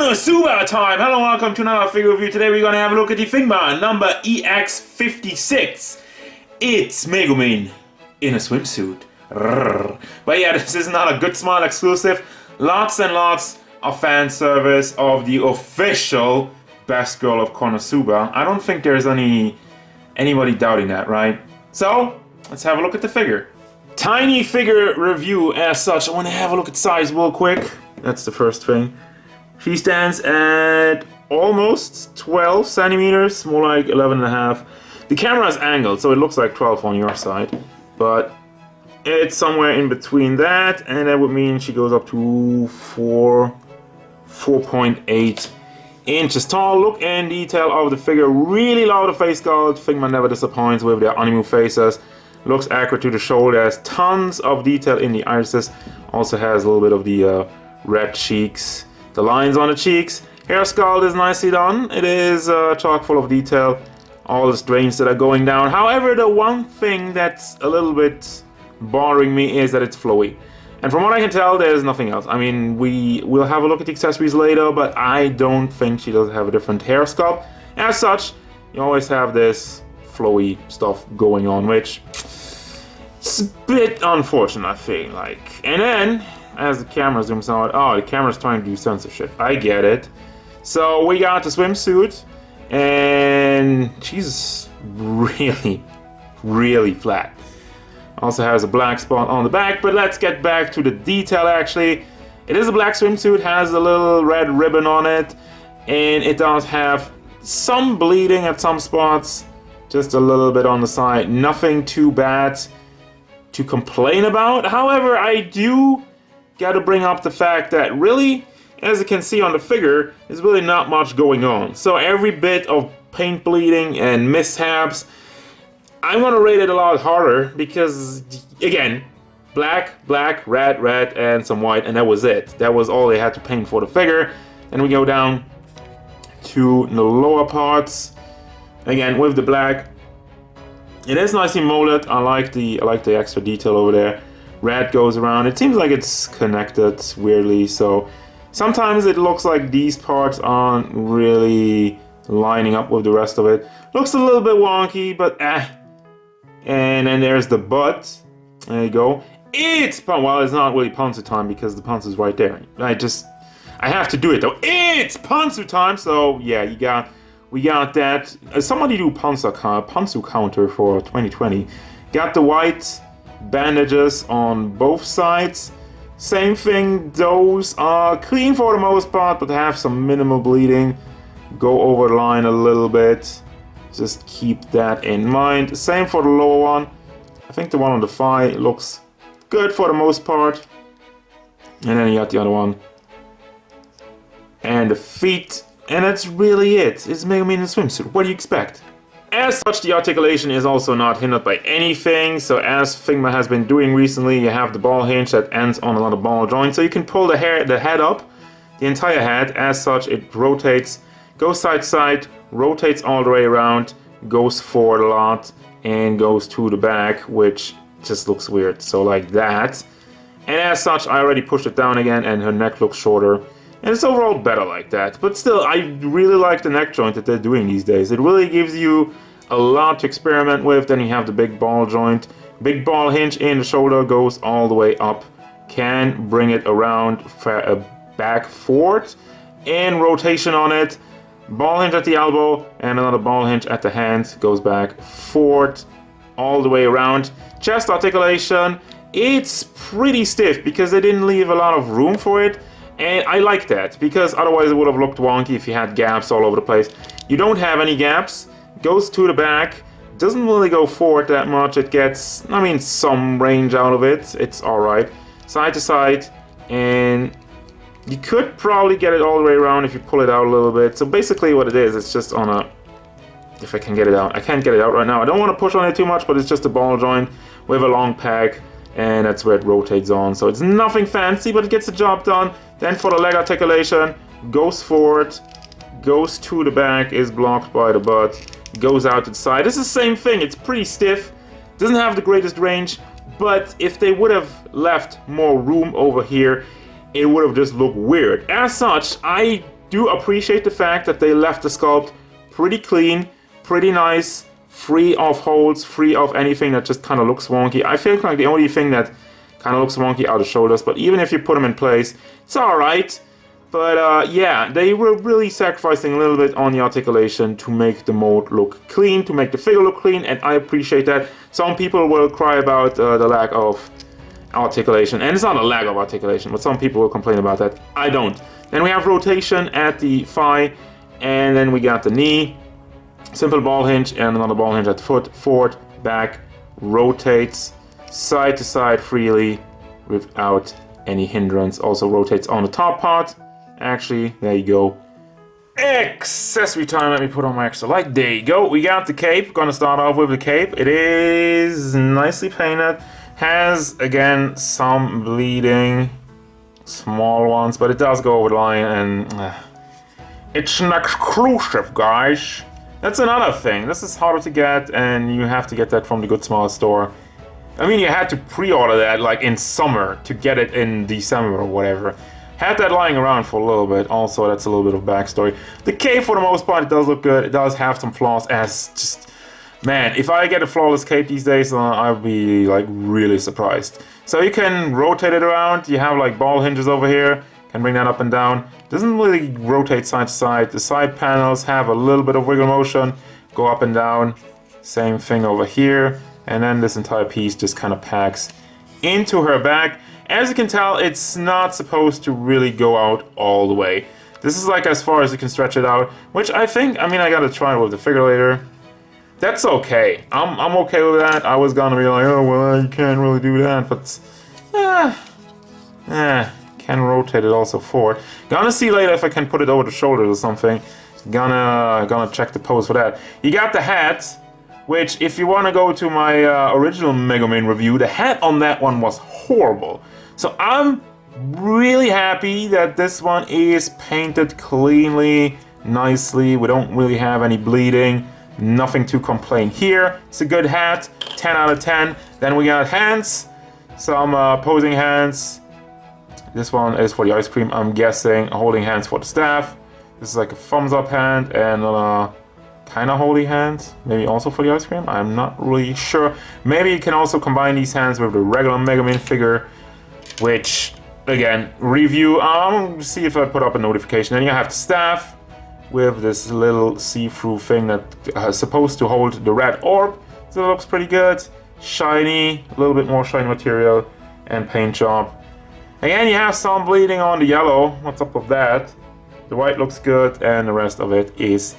Konosuba time! Hello, welcome to another figure review. Today we're gonna have a look at the Figma number EX56. It's Megumin in a swimsuit. But yeah, this is not a Good Smile exclusive. Lots and lots of fan service of the official best girl of Konosuba. I don't think there's anybody doubting that, right? So, let's have a look at the figure. Tiny figure review as such. I want to have a look at size real quick. That's the first thing. She stands at almost 12 centimeters, more like 11 and a half. The camera is angled, so it looks like 12 on your side, but it's somewhere in between that, and that would mean she goes up to 4.8 inches tall. Look and detail of the figure. Really love the face sculpt. Figma never disappoints with their anime faces. Looks accurate to the shoulder. Has tons of detail in the irises. Also has a little bit of the red cheeks. The lines on the cheeks. Hair sculpt is nicely done. It is chock full of detail. All the strands that are going down. However, the one thing that's a little bit bothering me is that it's flowy. And from what I can tell, there's nothing else. I mean, we'll have a look at the accessories later, but I don't think she does have a different hair sculpt. As such, you always have this flowy stuff going on, which is a bit unfortunate, I feel like. And then, as the camera zooms out, oh, the camera's trying to do censorship. I get it. So we got the swimsuit, and she's really, really flat. Also has a black spot on the back, but let's get back to the detail actually. It is a black swimsuit, has a little red ribbon on it, and it does have some bleeding at some spots, just a little bit on the side. Nothing too bad to complain about. However, I do gotta bring up the fact that really, as you can see on the figure, there's really not much going on. So every bit of paint bleeding and mishaps, I want to rate it a lot harder because, again, black, red, and some white, and that was it. That was all they had to paint for the figure. Then we go down to the lower parts, again with the black. It is nicely molded. I like the extra detail over there. Red goes around. It seems like it's connected weirdly, so sometimes it looks like these parts aren't really lining up with the rest of it. Looks a little bit wonky, but And then there's the butt. There you go. Well, it's not really pantsu time because the pantsu is right there. I have to do it though. It's pantsu time. So yeah, we got that. Somebody do pantsu counter for 2020. Got the white bandages on both sides. Same thing. Those are clean for the most part, but have some minimal bleeding. Go over the line a little bit. Just keep that in mind. Same for the lower one. I think the one on the thigh looks good for the most part. And then you got the other one. And the feet. And that's really it. It's Megumin in a swimsuit. What do you expect? As such, the articulation is also not hindered by anything. So as Figma has been doing recently, you have the ball hinge that ends on another ball joint. So you can pull the head up, the entire head. As such, it rotates, goes side to side, rotates all the way around, goes forward a lot, and goes to the back, which just looks weird. So like that. And as such, I already pushed it down again, and her neck looks shorter. And it's overall better like that. But still, I really like the neck joint that they're doing these days. It really gives you a lot to experiment with. Then you have the big ball joint. Big ball hinge in the shoulder, goes all the way up. Can bring it around back forward. And rotation on it. Ball hinge at the elbow and another ball hinge at the hand, goes back forward all the way around. Chest articulation, it's pretty stiff because they didn't leave a lot of room for it, and I like that because otherwise it would have looked wonky if you had gaps all over the place. You don't have any gaps, goes to the back, doesn't really go forward that much. It gets, I mean, some range out of it. It's alright. Side to side, and you could probably get it all the way around if you pull it out a little bit. So basically what it is, it's just on a... If I can get it out. I can't get it out right now. I don't want to push on it too much, but it's just a ball joint with a long peg, and that's where it rotates on. So it's nothing fancy, but it gets the job done. Then for the leg articulation, goes forward, goes to the back, is blocked by the butt, goes out to the side. It's the same thing. It's pretty stiff. Doesn't have the greatest range, but if they would have left more room over here, it would have just looked weird. As such, I do appreciate the fact that they left the sculpt pretty clean, pretty nice, free of holes, free of anything that just kind of looks wonky. I feel like the only thing that kind of looks wonky are the shoulders, but even if you put them in place, it's alright. But yeah, they were really sacrificing a little bit on the articulation to make the mold look clean, to make the figure look clean, and I appreciate that. Some people will cry about the lack of articulation, and it's not a lack of articulation, but some people will complain about that. I don't. Then we have rotation at the thigh, and then we got the knee, simple ball hinge, and another ball hinge at the foot, forward, back, rotates side to side freely without any hindrance. Also rotates on the top part. Actually, there you go. Accessory time. Let me put on my extra light. There you go. We got the cape. Gonna start off with the cape. It is nicely painted. Has, again, some bleeding. Small ones, but it does go over the line, and it's an exclusive, guys. That's another thing. This is harder to get, and you have to get that from the Good Smile store. I mean, you had to pre-order that like in summer to get it in December or whatever. Had that lying around for a little bit. Also, that's a little bit of backstory. The cape, for the most part, it does look good. It does have some flaws. As just, man, if I get a flawless cape these days, I'll be like really surprised. So you can rotate it around. You have like ball hinges over here. Can bring that up and down. Doesn't really rotate side to side. The side panels have a little bit of wiggle motion. Go up and down. Same thing over here. And then this entire piece just kind of packs into her back. As you can tell, it's not supposed to really go out all the way. This is like as far as you can stretch it out, which I think, I mean, I gotta try it with the figure later. That's okay. I'm okay with that. I was gonna be like, oh, well, you can't really do that, but can rotate it also forward. Gonna see later if I can put it over the shoulders or something. Gonna check the pose for that. You got the hat, which if you want to go to my original Megumin review, the hat on that one was horrible. So I'm really happy that this one is painted cleanly, nicely. We don't really have any bleeding, nothing to complain here. It's a good hat, 10 out of 10. Then we got hands, some posing hands. This one is for the ice cream, I'm guessing, holding hands for the staff. This is like a thumbs up hand and kind of holy hands, maybe also for the ice cream. I'm not really sure. Maybe you can also combine these hands with the regular Megumin figure, which, again, review. See if I put up a notification. Then you have the staff with this little see-through thing that is supposed to hold the red orb. So it looks pretty good. Shiny, a little bit more shiny material, and paint job. Again, you have some bleeding on the yellow. What's up with that? The white looks good, and the rest of it is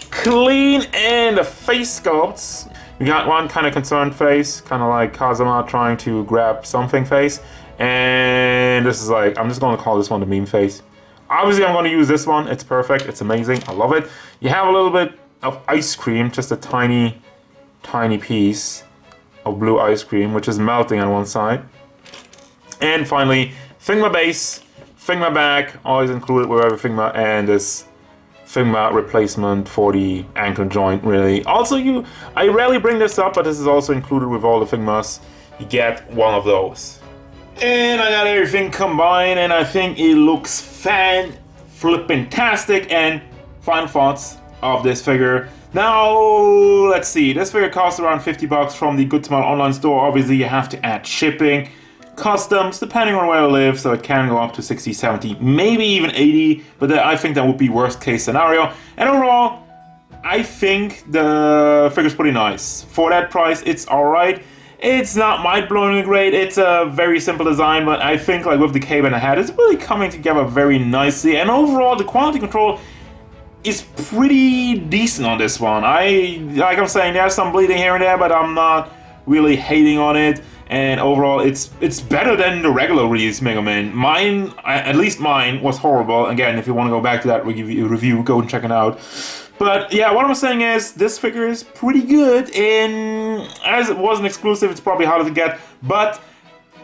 clean. And the face sculpts, we got one kind of concerned face, kind of like Kazuma trying to grab something face, and this is like, I'm just going to call this one the meme face. Obviously I'm going to use this one. It's perfect, it's amazing, I love it. You have a little bit of ice cream, just a tiny piece of blue ice cream, which is melting on one side. And finally, Figma base, Figma back, always included with every Figma, and this Figma replacement for the ankle joint, really. Also, I rarely bring this up, but this is also included with all the Figmas. You get one of those. And I got everything combined, and I think it looks fan-flippin-tastic. And final thoughts of this figure. Now, let's see. This figure costs around 50 bucks from the Good Smile online store. Obviously, you have to add shipping. Customs, depending on where you live, so it can go up to 60, 70, maybe even 80, but I think that would be worst case scenario. And overall, I think the figure's pretty nice. For that price, it's alright. It's not mind-blowingly great, it's a very simple design, but I think like with the cape and the hat, it's really coming together very nicely. And overall, the quality control is pretty decent on this one. Like I'm saying, there's some bleeding here and there, but I'm not really hating on it. And overall, it's better than the regular release Megumin. Mine, at least mine, was horrible. Again, if you want to go back to that review, go and check it out. But yeah, what I'm saying is, this figure is pretty good, and as it wasn't exclusive, it's probably harder to get. But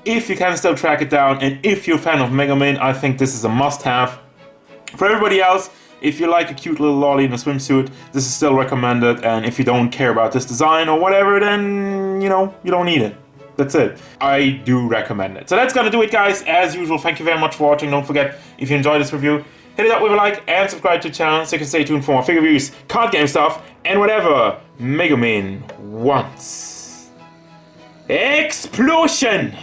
if you can still track it down, and if you're a fan of Megumin, I think this is a must-have. For everybody else, if you like a cute little lolly in a swimsuit, this is still recommended. And if you don't care about this design or whatever, then, you know, you don't need it. That's it. I do recommend it. So that's gonna do it, guys. As usual, thank you very much for watching. Don't forget, if you enjoyed this review, hit it up with a like and subscribe to the channel so you can stay tuned for more figure reviews, card game stuff, and whatever Megumin wants. Explosion!